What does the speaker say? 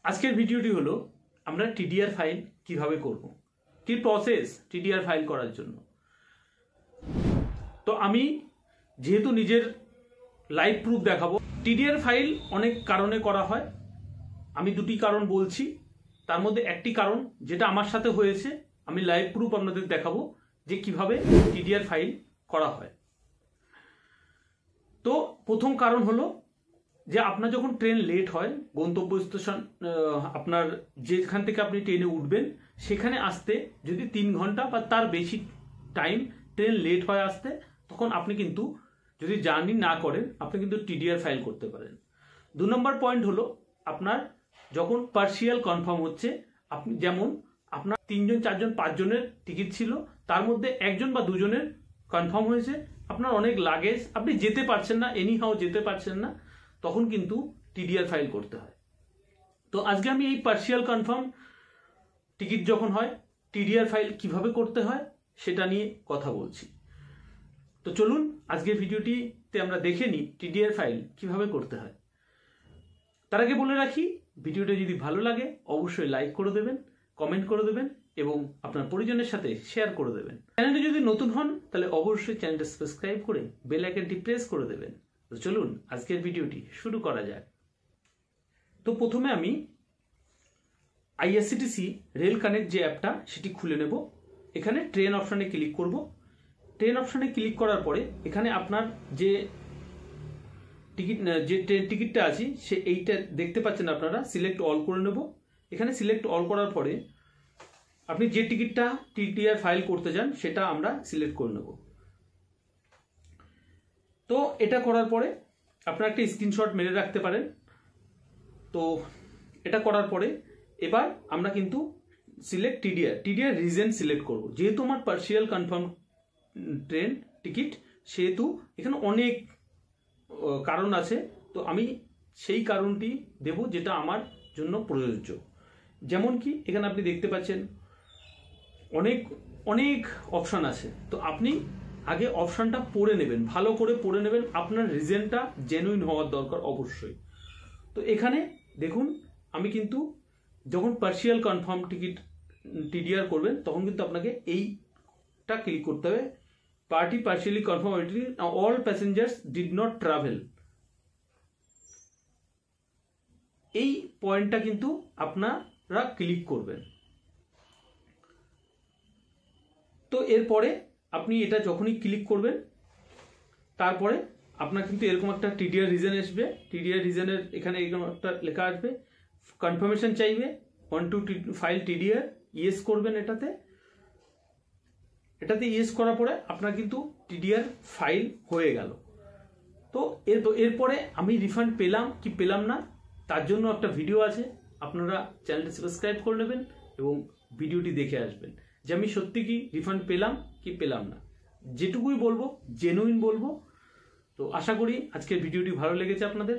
আজকের ভিডিওটি হলো আমরা টিডিআর ফাইল কিভাবে করব, কি প্রসেস টিডিআর ফাইল করার জন্য। তো আমি যেহেতু নিজের লাইভ প্রুফ দেখাবো, টিডিআর ফাইল অনেক কারণে করা হয়। আমি দুটি কারণ বলছি, তার মধ্যে একটি কারণ যেটা আমার সাথে হয়েছে, আমি লাইভ প্রুফ আপনাদের দেখাবো যে কিভাবে টিডিআর ফাইল করা হয়। তো প্রথম কারণ হলো যে আপনার যখন ট্রেন লেট হয়, গন্তব্য স্টেশন আপনার যেখান থেকে আপনি ট্রেনে উঠবেন সেখানে আসতে যদি 3 ঘন্টা বা তার বেশি টাইম ট্রেন লেট হয় আসতে, তখন আপনি কিন্তু যদি জার্নি না করেন আপনি কিন্তু টিডিআর ফাইল করতে পারেন। 2 নম্বর পয়েন্ট হলো আপনার যখন পার্সিয়াল কনফার্ম হচ্ছে, আপনি যেমন আপনার 3 জন 4 জন 5 জনের টিকিট ছিল, তার মধ্যে 1 জন বা 2 জনের কনফার্ম হয়েছে, আপনার অনেক লাগেজ, আপনি যেতে পারছেন না, এনি হাও যেতে পারছেন না, তখন কিন্তু টিডিআর ফাইল করতে হয়। তো আজকে আমি এই পার্সিয়াল কনফার্ম টিকিট যখন হয় টিডিআর ফাইল কিভাবে করতে হয় সেটা নিয়ে কথা বলছি। তো চলুন আজকের ভিডিওটিতে আমরা দেখে নিই টিডিআর ফাইল কিভাবে করতে হয়। তার আগে বলে রাখি, ভিডিওটা যদি ভালো লাগে অবশ্যই লাইক করে দেবেন, কমেন্ট করে দেবেন এবং আপনার পরিজনের সাথে শেয়ার করে দেবেন। চ্যানেলে যদি নতুন হন তাহলে অবশ্যই চ্যানেলটা সাবস্ক্রাইব করে বেল আইকনটি প্রেস করে দেবেন। তো চলুন আজকের ভিডিওটি শুরু করা যাক। তো প্রথমে আমি আইআরসিটিসি রেল কানেক্ট যে অ্যাপটা সেটি খুলে নেব। এখানে ট্রেন অপশানে ক্লিক করব। ট্রেন অপশানে ক্লিক করার পরে এখানে আপনার যে ট্রেন টিকিটটা আছে সে এইটা দেখতে পাচ্ছেন আপনারা, সিলেক্ট অল করে নেব। এখানে সিলেক্ট অল করার পরে আপনি যে টিকিটটা টিডিআর ফাইল করতে চান সেটা আমরা সিলেক্ট করে নেব। তো এটা করার পরে আপনারা একটা স্ক্রিনশট মেরে রাখতে পারেন। তো এটা করার পরে এবার আমরা কিন্তু সিলেক্ট টিডিআর রিজন সিলেক্ট করব। যেহেতু আমার পার্সিয়াল কনফার্ম ট্রেন টিকিট, সেহেতু এখানে অনেক কারণ আছে, তো আমি সেই কারণটি দেব যেটা আমার জন্য প্রযোজ্য। যেমন কি এখানে আপনি দেখতে পাচ্ছেন অনেক অনেক অপশান আছে, তো আপনি আগে অপশানটা পড়ে নেবেন, ভালো করে পড়ে নেবেন, আপনার রিজনটা জেনুইন হওয়ার দরকার অবশ্যই। তো এখানে দেখুন আমি কিন্তু যখন পার্সিয়াল কনফার্ম টিকিট টিডিআর করবেন তখন কিন্তু আপনাকে এইটা ক্লিক করতে হবে, party partially confirm all passengers did not travel. এই পয়েন্টটা কিন্তু আপনারা ক্লিক করবেন। তো এরপরে আপনি এটা যখনই ক্লিক করবেন তারপরে আপনার কিন্তু এরকম একটা টিডিআর রিজন আসবে। টিডিআর রিজনের এখানে এরকম একটা লেখা আসবে, কনফার্মেশন চাইবে, want to file TDR, yes করবেন। এটাতে ইয়েস করার পরে আপনার কিন্তু টিডিআর ফাইল হয়ে গেল। তো এরপরে আমি রিফান্ড পেলাম কি পেলাম না তার জন্য একটা ভিডিও আছে, আপনারা চ্যানেলটি সাবস্ক্রাইব করে নেবেন এবং ভিডিওটি দেখে আসবেন যে আমি সত্যি কি রিফান্ড পেলাম কি পেলাম না। যেটুকুই বলবো জেনুইন বলবো। তো আশা করি আজকের ভিডিওটি ভালো লেগেছে আপনাদের।